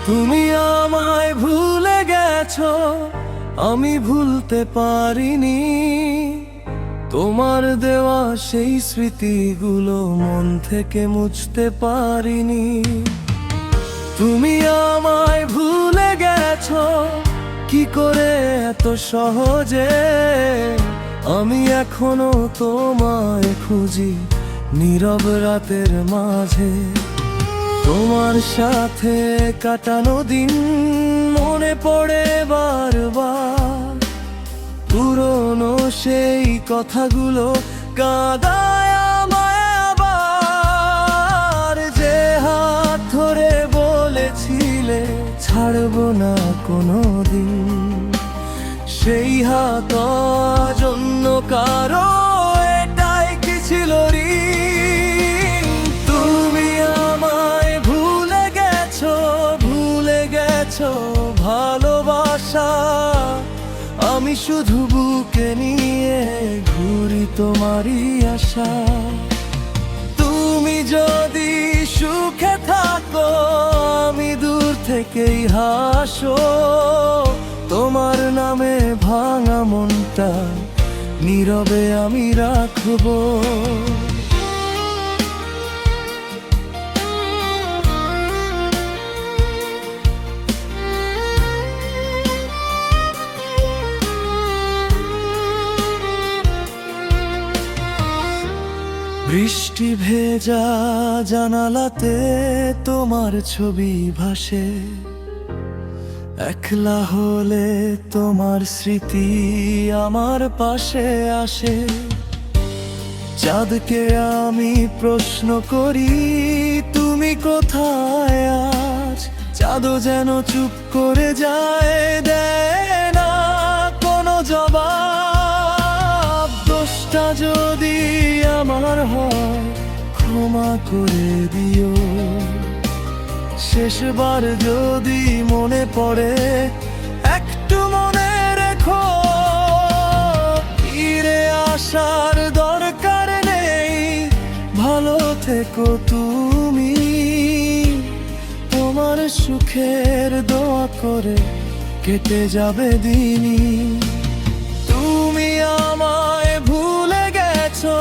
তুমি আমায় ভুলে গেছো, আমি ভুলতে পারিনি। তোমার দেওয়া সেই স্মৃতিগুলো মন থেকে মুছতে পারিনি। তুমি আমায় ভুলে গেছো কি করে এত সহজে, আমি এখনো তোমায় খুঁজি নীরব রাতের মাঝে। তোমার সাথে কাটানো দিন মনে পড়ে বারবার, পুরনো সেই কথাগুলো কাঁদায় আমায় আবার। যে হাত ধরে বলেছিলে ছাড়বো না কোনোদিন, সেই হাত আজ অন্য কারো, এটাই কি ছিল ঋণ? তুমি আমায় ভুলে গেছো ভালোবাসা, আমি শুধু বুকে নিয়ে ঘুরি তোমারই আশা। তুমি যদি সুখে থাকো আমি দূর থেকেই হাসো, তোমার নামে ভাঙা মনটা নীরবে আমি রাখবো। বৃষ্টি ভেজা জানালাতে তোমার ছবি ভাসে, একলা হলে তোমার স্মৃতি আমার পাশে আসে। চাঁদকে আমি প্রশ্ন করি তুমি কোথায় আজ, চাঁদও যেন চুপ করে যায়, দেয় না কোনো জবাব। দোষটা যদি আমার হয় ক্ষমা করে দিও, শেষবার যদি মনে পড়ে একটু মনে রেখো। ফিরে আসার দরকার নেই, ভালো থেকো তুমি। তোমার সুখের দোয়া করে কেটে যাবে দিনই। তুমি আমায় ভুলে গেছো,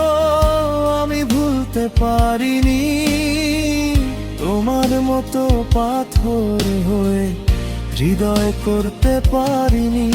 আমি ভুলতে পারিনি। তোমার মতো পাথর হয়ে হৃদয় করতে পারিনি।